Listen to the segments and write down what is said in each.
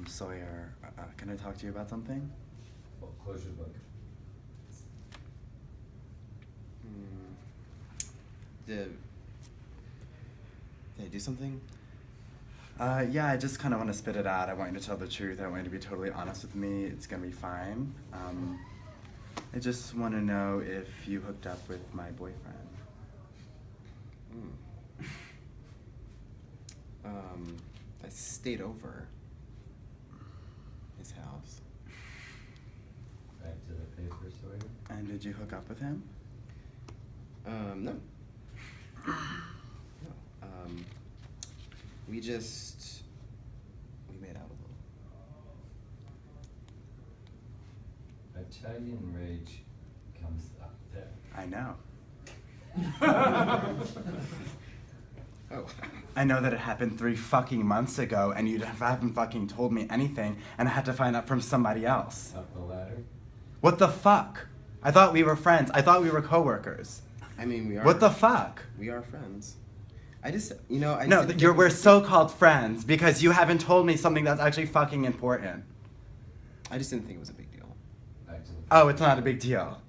Sawyer, can I talk to you about something? Well, close your book. Did I do something? Yeah, I just kind of want to spit it out. I want you to tell the truth. I want you to be totally honest with me. It's gonna be fine. I just want to know if you hooked up with my boyfriend. I stayed over his house. Back to the paper, Sawyer. And did you hook up with him? No. No. We made out a little. Italian rage comes up there. I know. Oh. I know that it happened 3 fucking months ago, and you haven't fucking told me anything, and I had to find out from somebody else. Up the ladder. What the fuck? I thought we were friends. I thought we were coworkers. I mean, we are. What the fuck? We are friends. I just No, didn't think we're it was- so-called friends because you haven't told me something that's actually fucking important. I just didn't think it was a big deal. Back to the paper. Oh, it's not a big deal.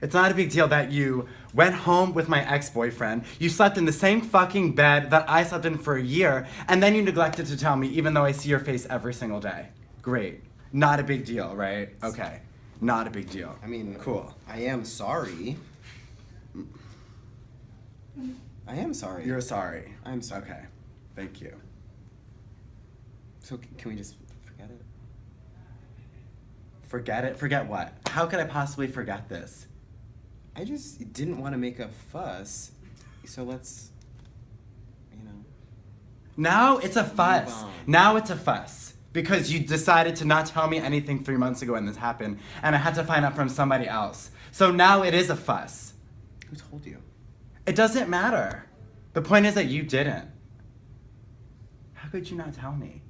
It's not a big deal that you went home with my ex-boyfriend, you slept in the same fucking bed that I slept in for a year, and then you neglected to tell me even though I see your face every single day. Great. Not a big deal, right? Okay. Not a big deal. I mean, cool. I am sorry. I am sorry. You're sorry. I'm sorry. Okay. Thank you. So can we just forget it? Forget it? Forget what? How could I possibly forget this? I just didn't want to make a fuss, so let's, Now it's a fuss. on. Now it's a fuss. Because you decided to not tell me anything 3 months ago when this happened, and I had to find out from somebody else. So now it is a fuss. Who told you? It doesn't matter. The point is that you didn't. How could you not tell me?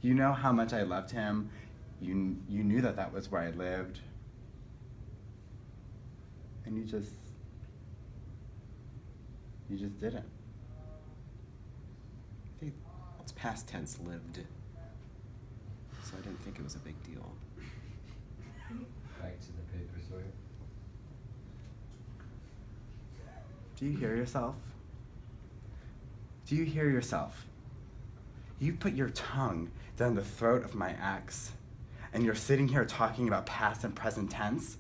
You know how much I loved him. You knew that that was where I lived. And you just didn't. It's past tense lived. So I didn't think it was a big deal. Back to the paper, Sawyer. Do you hear yourself? Do you hear yourself? You put your tongue down the throat of my ex, and you're sitting here talking about past and present tense?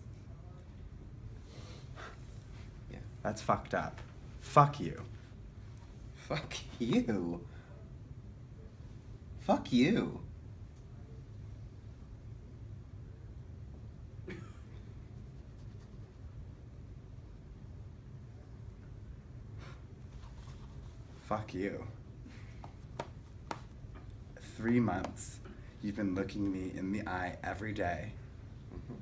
Yeah. That's fucked up. Fuck you. Fuck you. Fuck you. Fuck you. 3 months, you've been looking me in the eye every day. Mhm.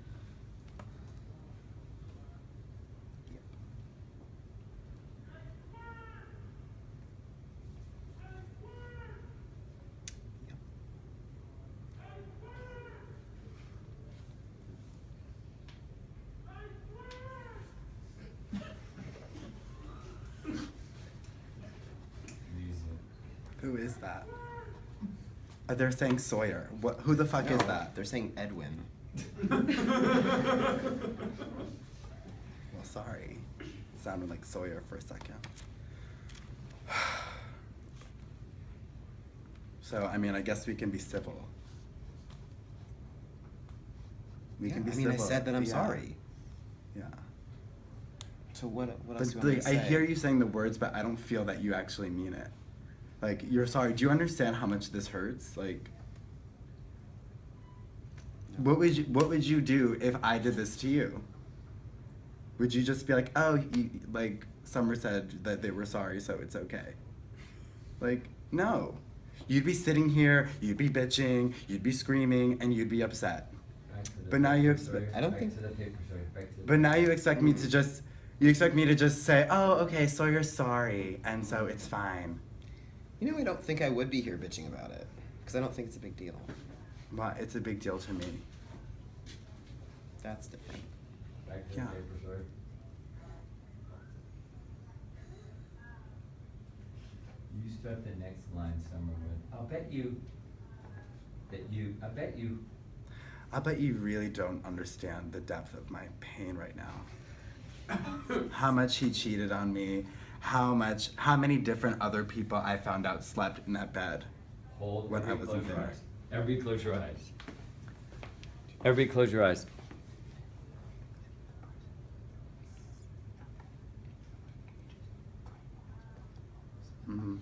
Yep. Yep. Easy. Who is that? They're saying Sawyer. Who the fuck is No, that? They're saying Edwin. Well, sorry. Sounded like Sawyer for a second. So, I mean, I guess we can be civil. We can be I mean, I civil. said that I'm Yeah. sorry. Yeah. So what else But do you want me like, to I say? hear you saying the words, but I don't feel that you actually mean it. Like, you're sorry. Do you understand how much this hurts? Like, No. what would you do if I did this to you? Would you just be like, oh, like Summer said that they were sorry, so it's okay? Like, no. You'd be sitting here, you'd be bitching, you'd be screaming, and you'd be upset. Back to the But now you paper, expect- Sawyer. I don't Back think- to the paper, Sawyer. Back to the But now paper. you expect me to just, say, oh, okay, so you're sorry, and so it's fine. I don't think I would be here bitching about it. Because I don't think it's a big deal. Well, it's a big deal to me. That's different. Back to Yeah. the paper sawyer. You start the next line somewhere with, I bet you. I bet you really don't understand the depth of my pain right now. How much he cheated on me, how many different other people I found out slept in that bed. Hold, When I everybody wasn't close your there. eyes. Everybody close your eyes. Everybody close your eyes. Mm-hmm.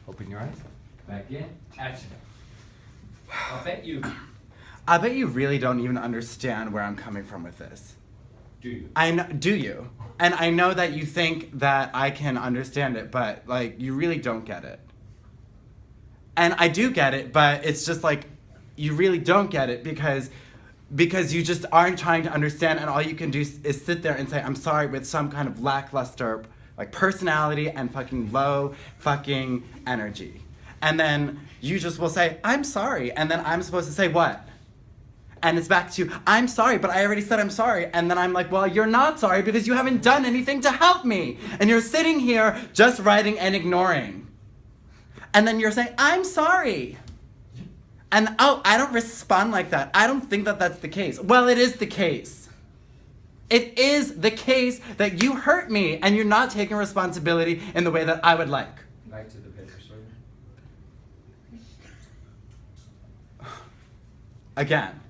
Open your eyes. Back in. Action. I bet you. I bet you really don't even understand where I'm coming from with this. Do you? I know, do you? And I know that you think that I can understand it, but like you really don't get it. And I do get it, but it's just like you really don't get it because you just aren't trying to understand, and all you can do is sit there and say I'm sorry with some kind of lackluster like personality and fucking low fucking energy. And then you just will say I'm sorry, and then I'm supposed to say what? And it's back to, I'm sorry, but I already said I'm sorry. And then I'm like, well, you're not sorry because you haven't done anything to help me. And you're sitting here just writing and ignoring. And then you're saying, I'm sorry. And oh, I don't respond like that. I don't think that that's the case. Well, it is the case. It is the case that you hurt me and you're not taking responsibility in the way that I would like. Back to the paper sawyer. Again.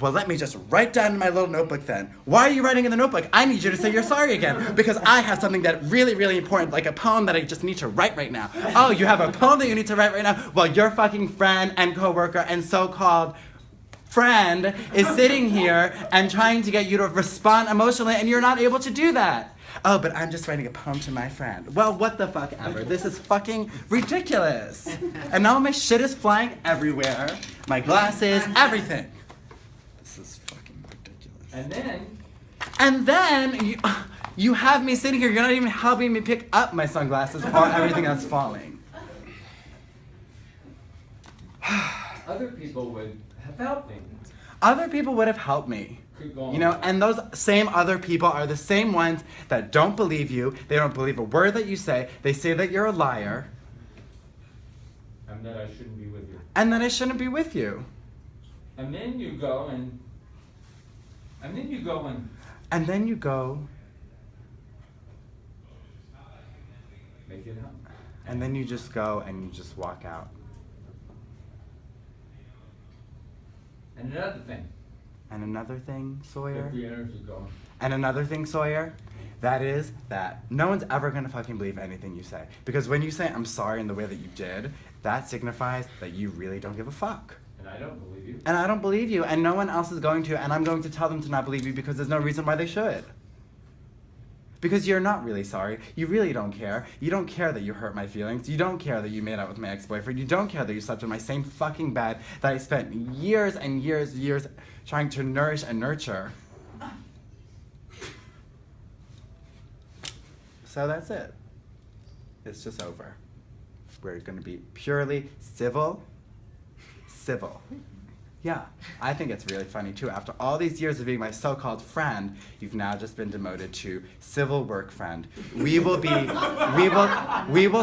Well, let me just write down in my little notebook then. Why are you writing in the notebook? I need you to say you're sorry again because I have something that really, really important, like a poem that I just need to write right now. Oh, you have a poem that you need to write right now? Well, your fucking friend and coworker and so-called friend is sitting here and trying to get you to respond emotionally and you're not able to do that. Oh, but I'm just writing a poem to my friend. Well, what the fuck ever. This is fucking ridiculous. And now my shit is flying everywhere. My glasses, everything. This is fucking ridiculous. And then you have me sitting here, you're not even helping me pick up my sunglasses or everything that's falling. Other people would have helped me. Other people would have helped me. Keep going. You know, and those same other people are the same ones that don't believe you. They don't believe a word that you say. They say that you're a liar. And that I shouldn't be with you. And that I shouldn't be with you. And then you go and. And then you go Make it up. and then you just go and you just walk out. And another thing. And another thing, Sawyer. Get the energy going. And another thing, Sawyer, that is that no one's ever gonna fucking believe anything you say. Because when you say I'm sorry in the way that you did, that signifies that you really don't give a fuck. And I don't believe you. And I don't believe you, and no one else is going to, and I'm going to tell them to not believe you because there's no reason why they should. Because you're not really sorry. You really don't care. You don't care that you hurt my feelings. You don't care that you made out with my ex-boyfriend. You don't care that you slept in my same fucking bed that I spent years and years trying to nourish and nurture. So that's it. It's just over. We're gonna be purely civil. Yeah, I think it's really funny too. After all these years of being my so-called friend, you've now just been demoted to civil work friend. We will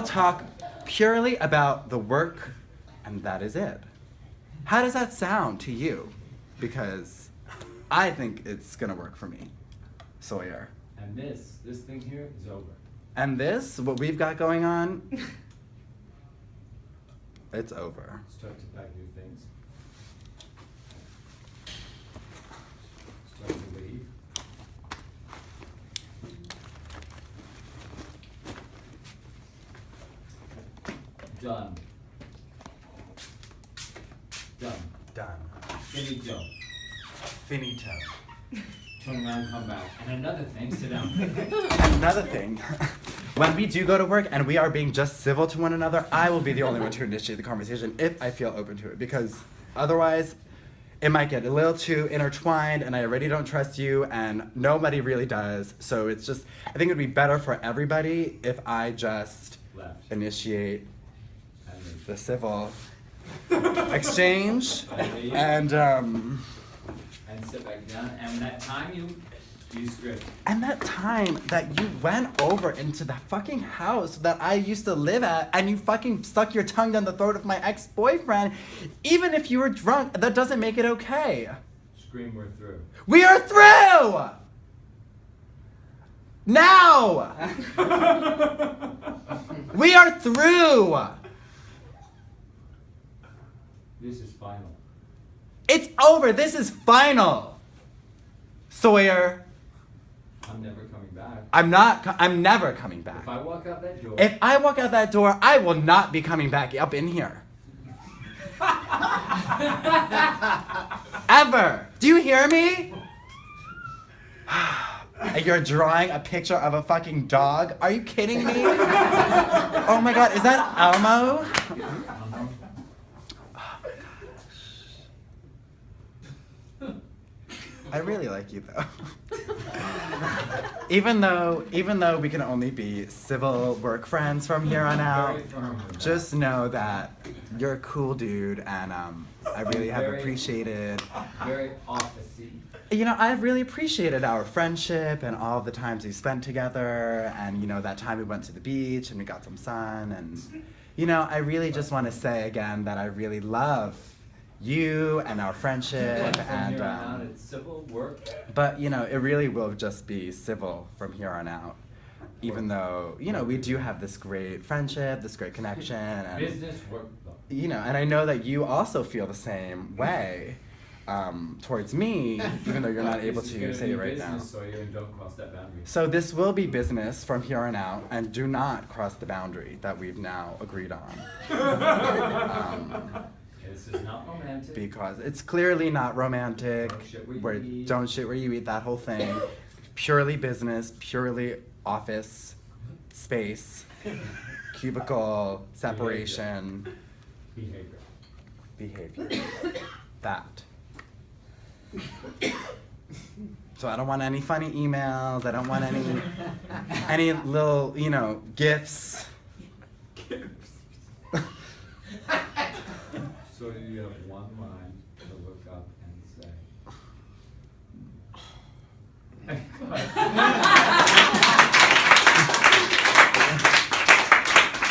talk purely about the work, and that is it. How does that sound to you? Because I think it's gonna work for me, Sawyer. And this thing here is over. And this, what we've got going on, it's over. Start to pack your things. Start to leave. Done. Done. Finito. Finito. Turn around, come back. And another thing, sit down. Another thing, when we do go to work and we are being just civil to one another, I will be the only one to initiate the conversation if I feel open to it, because otherwise it might get a little too intertwined and I already don't trust you and nobody really does. So it's just, I think it would be better for everybody if I just Left. initiate And the civil exchange, Leave. and And sit back down. And that time you script. and that time that you went over into the fucking house that I used to live at, and you fucking stuck your tongue down the throat of my ex-boyfriend, even if you were drunk, that doesn't make it okay. Scream, we're through. We are through! Now! We are through! This is final. It's over. This is final. Sawyer, I'm never coming back. I'm never coming back. If I walk out that door. If I walk out that door, I will not be coming back up in here. Ever. Do you hear me? And you're drawing a picture of a fucking dog? Are you kidding me? Oh my god, is that Elmo? I really like you though. even though we can only be civil work friends from here on out, Very firm with that. just know that you're a cool dude, and I really have Very- appreciated. Very officey. You know, I've really appreciated our friendship and all the times we spent together, and you know that time we went to the beach and we got some sun, and you know I really just want to say again that I really love you and our friendship, From and here on out, it's civil work. but you know it really will just be civil from here on out, even though you know we do have this great friendship, this great connection, and Business work. Though. you know, and I know that you also feel the same way towards me, even though you're not able This is to gonna say be it right now. business, So you don't cross that boundary. So this will be business from here on out, and do not cross the boundary that we've now agreed on. This is not romantic. Because it's clearly not romantic. Don't shit where you eat. Don't shit where you eat, that whole thing. Purely business, purely office space, cubicle separation, Behavior. behavior. That. So I don't want any funny emails. I don't want any little, you know, gifts. So you have one line to look up